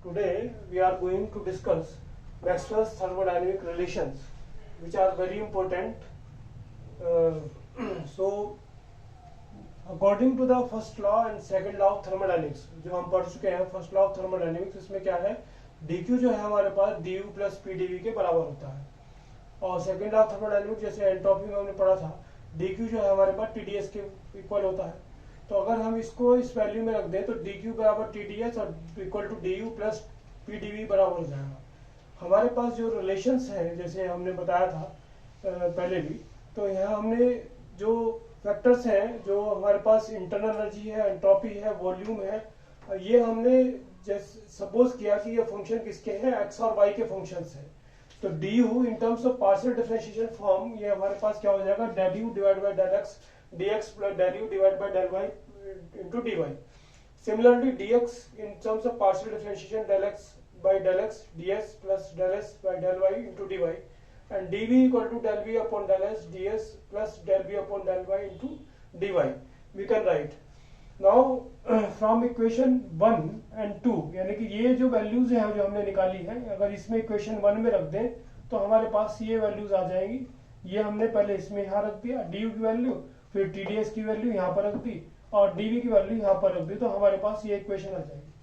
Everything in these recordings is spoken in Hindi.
Today we are going to discuss Maxwell's thermodynamic relations, which are very important. So, according to the first law and second law of thermodynamics, जो हम पढ़ चुके हैं फर्स्ट लॉ ऑफ थर्मोडायनेमिक्स, इसमें क्या है, dq जो है हमारे पास du प्लस pdv के बराबर होता है, और सेकेंड लॉ ऑफ थर्मोडायनेमिक्स जैसे एंट्रोपी में हमने पढ़ा था, dq जो है हमारे पास tds के इक्वल होता है. तो अगर हम इसको इस वैल्यू में रख दें तो dq बराबर tds और equal to du plus pdv बराबर हो जाएगा. हमारे पास जो रिलेशंस हैं जैसे हमने बताया था पहले भी, तो यहाँ हमने जो फैक्टर्स हैं, जो हमारे पास इंटरनल एनर्जी है, एंट्रोपी है, वॉल्यूम है, ये हमने जैसे सपोज किया कि ये फंक्शन किसके हैं, एक्स और वाई के फंक्शंस हैं. तो du in terms of partial differentiation form ये हमारे पास क्या हो जाएगा, del u divide by del x dx plus del u divide by del y into dy. Similarly, dx in terms of partial differentiation del x by del x ds plus del s by del y into dy, and dv equal to del v upon del s ds plus del v upon del y into dy. We can write now from equation 1 and 2, यानी कि ये जो वैल्यूज है जो हमने निकाली है, अगर इसमें इक्वेशन 1 में रख दें तो हमारे पास ये वैल्यूज आ जाएंगी. ये हमने पहले इसमें यहाँ रख दिया du की वैल्यू, फिर tds की वैल्यू यहाँ पर रख दी और dv की वैल्यू यहाँ पर रख दी, तो हमारे पास ये इक्वेशन आ जाएगी.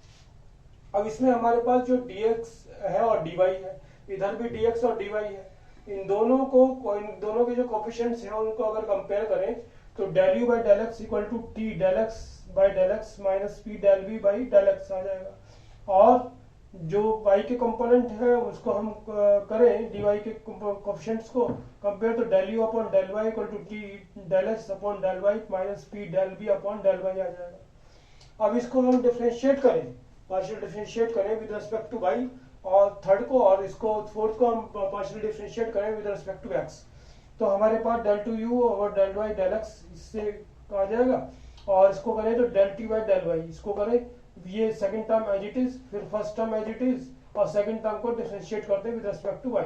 अब इसमें हमारे पास जो dx है और dy है, इधर भी dx और dy है, इन दोनों के जो कोफिशिएंट्स हैं उनको अगर कंपेयर करें तो del u by del x equal to t del x by del x minus p del v by del x आ जाएगा. और जो y के कंपोनेंट है उसको हम करें dy के कोफिशिएंट्स को कंपेयर, तो del u upon del y equal to t del x upon del y minus p del v upon del y आ जाएगा. अब इसको हम डिफरेंशिएट करें, पार्शियल डिफरेंशिएट करें विद रिस्पेक्ट टू y, और थर्ड को और इसको फोर्थ को हम पार्शियल डिफरेंशिएट करें विद रिस्पेक्ट टू x, तो हमारे पास del टू u और del y del x इससे आ जाएगा. और इसको करें तो del t by del y, इसको करें ये second term as it is, फिर first term as it is, और सेकंड टर्म को डिफरेंशिएट करते हैं with respect to y.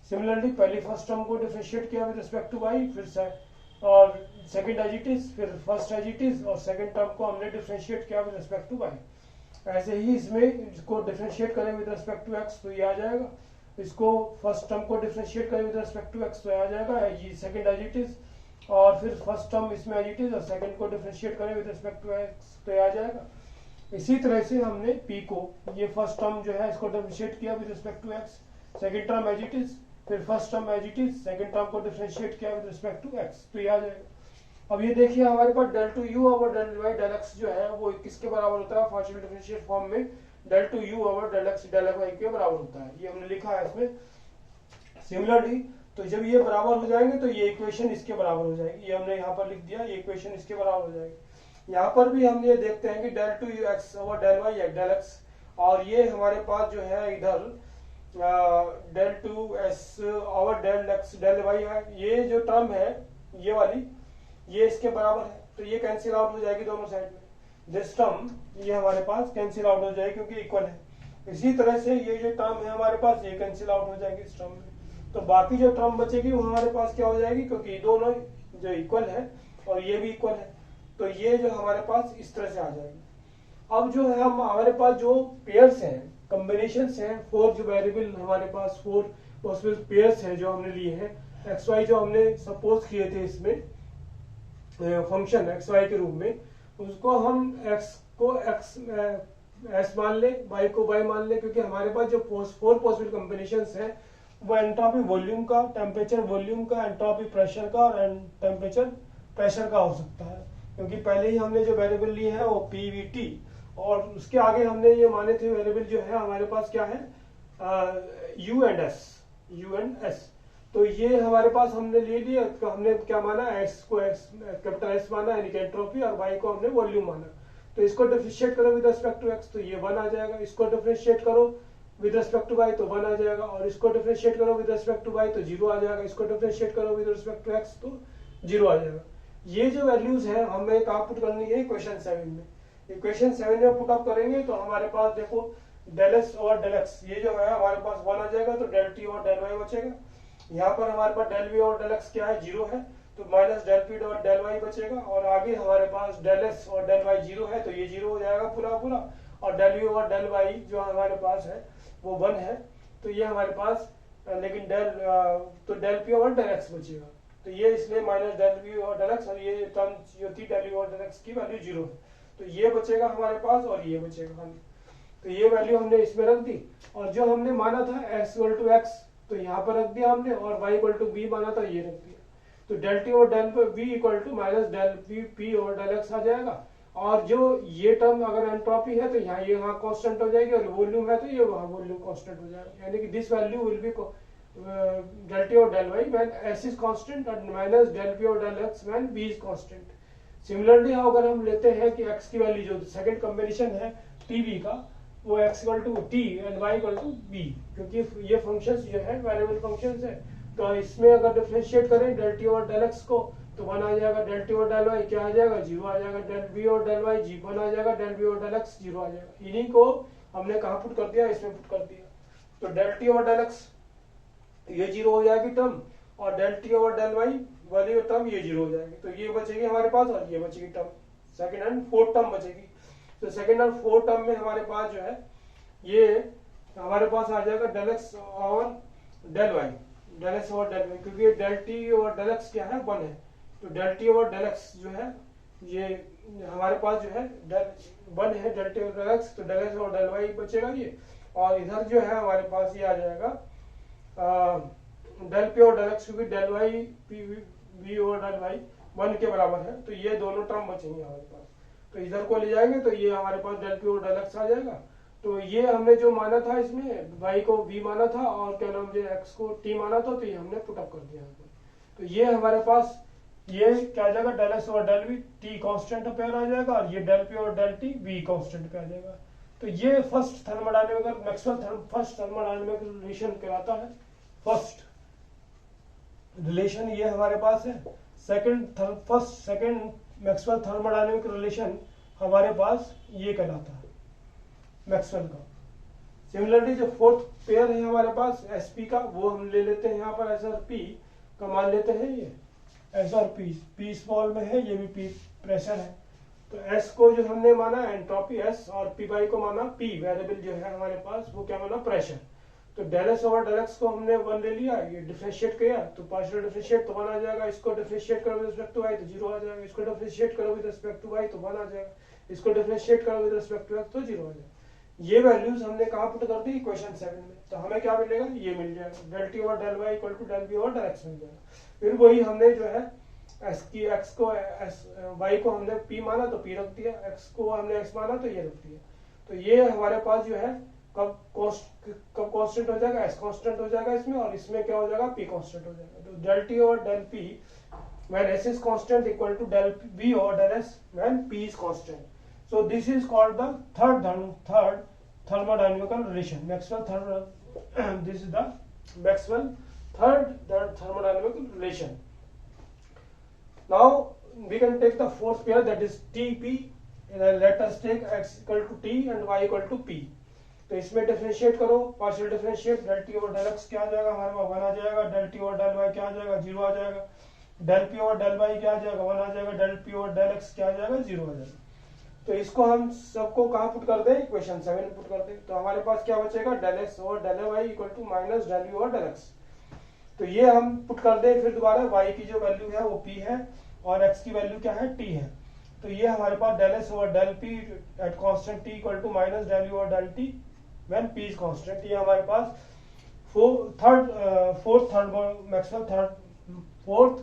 Similarly पहली फर्स्ट टर्म को डिफरेंशिएट किया विद रिस्पेक्ट टू y, फिर और सेकंड एज इट इज, फिर फर्स्ट एज इट इज, और सेकंड टर्म को हमने डिफरेंशिएट किया विद रिस्पेक्ट टू y. ऐसे ही इसमें इसको डिफरेंशिएट करें विद रिस्पेक्ट टू x तो ये आ जाएगा, इसको फर्स्ट टर्म को डिफरेंशिएट करें विद रिस्पेक्ट टू x तो आ जाएगा ये सेकंड एज इट इज, और फिर फर्स्ट टर्म इसमें एज इट इज और सेकंड को डिफरेंशिएट करें विद रिस्पेक्ट टू x तो आ जाएगा. इसी तरह से हमने p को, ये फर्स्ट टर्म जो है इसको डिफरेंशिएट किया with respect to x, second term as it is, फिर first term as it is, second term को डिफरेंशिएट किया विद रिस्पेक्ट टू x तो ये आ जाएगा. अब ये देखिए हमारे पास del टू u और del y del x जो है वो किसके बराबर होता है, पार्शियल डिफरेंशिएट फॉर्म में del टू u और del x del y के बराबर होता है, ये हमने लिखा है इसमें. सिमिलरली तो जब ये बराबर हो जाएंगे तो ये इक्वेशन इसके बराबर हो जाएगी, ये हमने यहाँ पर लिख दिया, ये इक्वेशन इसके बराबर हो जाएगी. यहाँ पर भी हम ये देखते हैं कि del टू x और del y del x, और ये हमारे पास जो है इधर del टू s और del x del y है, ये जो टर्म है ये वाली, ये इसके बराबर है, तो ये कैंसिल आउट हो जाएगी दोनों साइड में. दिस टर्म ये हमारे पास कैंसिल आउट हो जाएगी क्योंकि इक्वल है. इसी तरह से ये जो टर्म है हमारे पास ये कैंसिल आउट हो जाएगी इस टर्म में, तो बाकी जो टर्म बचेगी वो हमारे पास क्या हो जाएगी, क्योंकि दोनों जो इक्वल है और ये भी इक्वल है, तो ये जो हमारे पास इस तरह से आ जाएगी. अब जो है हमारे पास जो पेयर्स हैं, कॉम्बिनेशंस हैं, 4 जो वेरिएबल हमारे पास 4 पॉसिबल पेयर्स हैं जो हमने लिए हैं, एक्स वाई जो हमने सपोज किए थे इसमें फंक्शन एक्स वाई के रूप में, उसको हम x को x s मान ले, y को y मान ले, क्योंकि हमारे पास जो 4 पॉसिबल कॉम्बिनेशंस हैं वो एंट्रोपी वॉल्यूम का, टेम्परेचर वॉल्यूम का, एंट्रोपी प्रेशर का और टेम्परेचर प्रेशर का हो सकता है, क्योंकि पहले ही हमने जो वेरिएबल लिए हैं वो PVT, और उसके आगे हमने ये माने थे वेरिएबल जो है हमारे पास क्या है U and S. तो ये हमारे पास हमने ले लिया, तो हमने क्या माना, x को कैपिटल S माना यानी कि एंट्रोपी, और y को हमने वॉल्यूम माना. तो इसको डिफरेंशिएट करो विद रिस्पेक्ट टू x तो ये 1 आ जाएगा, इसको डिफरेंशिएट करो विद रिस्पेक्ट टू y तो 1 आ जाएगा, और इसको डिफरेंशिएट करो विद रिस्पेक्ट टू y तो 0 आ जाएगा, इसको डिफरेंशिएट करो विद रिस्पेक्ट टू x तो 0 आ जाएगा. ये जो वैल्यूज है हमें कहाँ पुट करनी है, इक्वेशन 7 में. इक्वेशन 7 में पुट अप करेंगे तो हमारे पास देखो del s और del x ये जो है हमारे पास 1 आ जाएगा, तो del t और del y बचेगा. यहाँ पर हमारे पास del v और del x क्या है, 0 है, तो माइनस del p और del y बचेगा, और आगे हमारे पास del s और del y 0 है, तो ये 0 हो जाएगा पूरा पूरा, और डेल वी और डेल वाई जो हमारे पास है वो 1 है। तो ये हमारे पास लेकिन डेल पी और डेल एक्स बचेगा, तो ये इसलिए माइनस डेल वी और डेल एक्स, और ये टर्म जो थी डेल वी और डेल एक्स की वैल्यू 0 है, तो ये बचेगा हमारे पास और ये बचेगा। तो ये वैल्यू हमने इसमें रख दी, और जो हमने माना था x इक्वल टू एक्स तो यहाँ पर रख दिया हमने, और y इक्वल टू बी माना था ये रख दिया। तो डेल टी और del V equal to minus del V P और डेल एक्स आ जाएगा। और जो ये टर्म अगर एंट्रोपी है तो यहाँ ये वहाँ कांस्टेंट हो जाएगी, और वॉल्यूम है तो ये वहाँ वॉल्यूम कांस्टेंट हो जाएगा, यानी कि this value will be del T और del Y when s is constant and minus del P और del X when b is constant. Similarly अगर हम लेते हैं कि x की वैल्यू जो सेकंड कॉम्बिनेशन है tv का, वो x equal to t and y equal to b, क्योंकि ये फंक्शंस जो है वेरिएबल फंक्शंस है, तो इसमें अगर डिफरेंशिएट करें डेल टी और डेल एक्स को तो 1 आ जाएगा, डेल टी और डेल वाई क्या आ जाएगा 0 आ जाएगा, डेल वी और डेल वाई जी 1 आ जाएगा, डेल वी और डेल एक्स 0 आ जाएगा। इन्हीं को हमने कहाँ पुट कर दिया, इसमें पुट कर दिया। तो डेल टी और डेल एक्स ये 0 हो जाएगी टर्म, और डेल टी और डेल वाई वाली टर्म ये 0 हो जाएगी, तो ये बचेगी हमारे पास, और ये बचेगी term second and fourth term बचेगी। तो सेकंड और फोर्थ टर्म में हमारे पास जो है ये हमारे पास आ जाएगा डेल एक्स और डेल वाई, डेल एक्स और डेल वाई, क्योंकि डेल टी और डेल एक्स क्या है 1 है, तो डेल टी और डेल एक्स जो है ये हमारे पास जो है डेल 1 है, डेल टी और डेल एक्स, तो डेल एक्स और डेल वाई बचेगा ये, और इधर जो है हमारे पास ये आ जाएगा डेल पी और डेल एक्स, क्योंकि डेल वाई पी वी और डेल वाई 1 के बराबर है, तो ये दोनों टर्म बचेंगे हमारे पास। तो इधर को ले जाएंगे तो ये हमारे पास डेल पी और डेल एक्स आ जाएगा। तो ये हमने जो माना था इसमें y को v माना था और क्या नाम जो x को t माना था, तो ये हमने पुटअप कर दिया है। तो ये हमारे पास ये क्या आ जाएगा डेल एक्स और डेल v t कांस्टेंट पेयर आ जाएगा, और ये डेल p और डेल t v कांस्टेंट पे आ जाएगा। तो ये first thermodynamic Maxwell first thermodynamic relation कहलाता है। फर्स्ट रिलेशन ये हमारे पास है। सेकंड मैक्सवेल थर्मोडायनेमिक रिलेशन हमारे पास ये कहलाता है मैक्सवेल का। सिमिलरली जो फोर्थ पेयर है हमारे पास sp का, वो हम ले लेते हैं यहाँ पर srp का मान लेते हैं, ये srp p स्मॉल में है, ये भी p प्रेशर है। तो s को जो हमने माना एंट्रोपी s, और p को माना p वेरिएबल जो है हमारे पास वो क्या माना प्रेशर। तो डेल एस और डेल एक्स को हमने 1 ले लिया, ये डिफरेंशिएट किया तो पार्शियल डिफरेंशिएट तो 1 आ जाएगा, इसको डिफरेंशिएट करो विद रिस्पेक्ट टू y तो 0 आ जाएगा, इसको डिफरेंशिएट करो विद रिस्पेक्ट टू y तो 1 आ जाएगा, इसको डिफरेंशिएट करो विद रिस्पेक्ट टू x तो 0 आ जाएगा। ये वैल्यूज हमने कहाँ पुट कर दी इक्वेशन 7 में, तो हमें क्या मिलेगा, ये मिल जाएगा डेल टी और del Y equal to del B और डेल एक्स मिल जाएगा। फिर वही हमने जो है x को y को हमने p माना तो p रख दिया, x को हमने x माना तो ये रख दिया। तो ये हमारे पास जो है कब कांस्टेंट हो जाएगा, s कांस्टेंट हो जाएगा इसमें, और इसमें क्या हो जाएगा p कांस्टेंट हो जाएगा। तो डेल टी और del p when s is constant equal to del v or del s when p is constant. So this is called the third thermodynamical relation. Maxwell third this is the Maxwell third thermodynamical relation. Now we can take the fourth pair, that is Tp, and then let us take x equal to t and y equal to p. तो इसमें डिफरेंशिएट करो, पार्शियल डिफरेंशिएट, डेल टी और डेल एक्स क्या आ जाएगा हमारे पास 1 आ जाएगा, डेल टी और डेल वाई क्या आ जाएगा 0 आ जाएगा, डेल पी और डेल वाई क्या आ जाएगा 1 आ जाएगा, डेल पी और डेल एक्स क्या आ जाएगा 0 आ जाएगा। तो इसको हम सबको कहाँ पुट कर दें, इक्वेशन 7 में पुट कर दें। तो हमारे पास क्या बचेगा, डेल एक्स और del Y equal to minus del U और डेल एक्स। तो ये हम पुट कर दें फिर दोबारा, y की जो वैल्यू है वो p है और x की वैल्यू क्या है t है। तो ये हमारे पास डेल एस और del p at constant t equal to minus del U और del t when p is constant. ये हमारे पास फोर्थ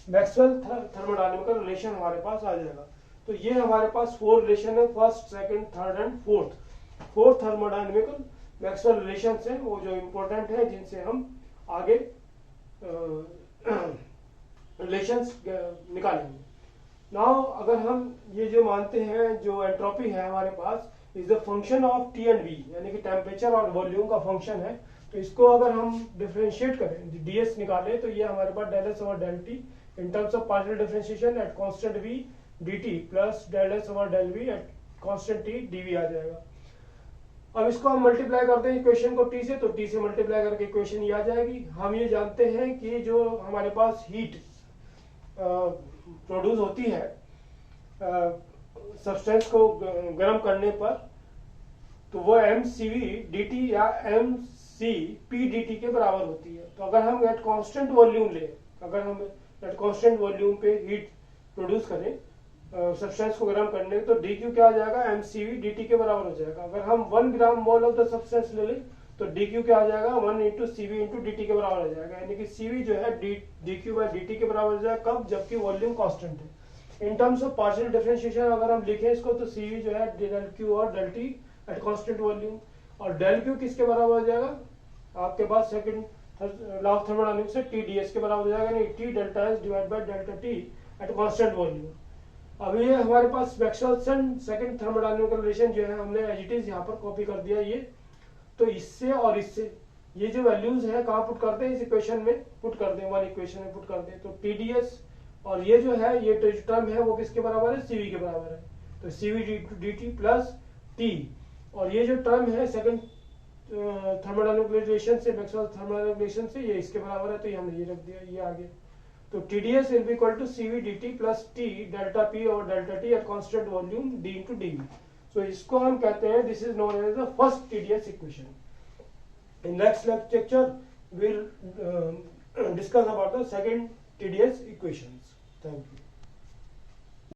मैक्सवेल थर्मोडायनेमिकल रिलेशन हमारे पास आ जाएगा। तो ये हमारे पास 4 रिलेशन है, first second third and fourth thermodynamical Maxwell relations हैं, वो जो इम्पोर्टेंट है जिनसे हम आगे रिलेशंस निकालेंगे। नाउ अगर हम ये जो मानते हैं जो एंट्रोपी है हमारे पास is the function of T and V, यानी कि टेम्परेचर और वॉल्यूम का फंक्शन है, तो इसको अगर हम डिफरेंशिएट करें डीएस निकालें तो ये हमारे पास डेल एस और del T in terms of partial differentiation at constant V dt plus del S over del V at constant t dv आ जाएगा। अब इसको हम मल्टीप्लाई करते हैं इक्वेशन को t से, तो t से मल्टीप्लाई करके इक्वेशन ये आ जाएगी। हम ये जानते हैं कि जो हमारे पास हीट प्रोड्यूस होती है सब्सटेंस को गर्म करने पर, तो वो M C V D T या M C P D T के बराबर होती है। तो अगर हम एट कांस्टेंट वॉल्यूम ले, अगर हम एट कांस्टेंट वॉल्यूम पे हीट प्रोड्यूस करें सब्सटेंस को गर्म करने, तो डी क्यू क्या आ जाएगा, M C V D T के बराबर हो जाएगा। अगर हम 1 gram mole of the substance ले लें तो डी क्यू क्या आ जाएगा, 1 into C V into D T के बराबर हो जाएगा। यानी कि सी वी जो है D Q by D T के बराबर हो जाएगा, कब, जबकि वॉल्यूम कांस्टेंट है। In terms of partial differentiation अगर हम लिखें इसको, तो सी वी जो है डेल क्यू और del T at constant volume, और डेल क्यू किसके बराबर हो जाएगा, आपके पास सेकंड लॉ ऑफ थर्मोडायनामिक्स से टी डी एस के बराबर हो जाएगा, नहीं T delta S divide by delta T at constant volume. अब ये हमारे पास मैक्सवेल सेकंड थर्मोडायनामिकल रिलेशन जो है हमने एज इट इज यहाँ पर कॉपी कर दिया ये। तो इससे और इससे ये जो वैल्यूज है कहाँ पुट करते हैं, इस इक्वेशन में पुट कर दें, हमारी इक्वेशन में पुट कर दें। तो टी डी एस और ये जो है ये टर्म है वो किसके बराबर है, सीवी के बराबर है। तो CV D T plus T, और ये जो टर्म है सेकंड थर्मोडायनामिक रिलेशन से, मैक्सवेल थर्मोडायनामिक रिलेशन से, ये इसके बराबर है। तो ये हमने ये रख दिया, ये आगे। तो TDS will be equal to CV dt plus T delta P over delta T at constant volume D into dV. So इसको हम कहते हैं, this is known as the first TDS equation. In next lecture we'll discuss about the second TDS equations. Thank you.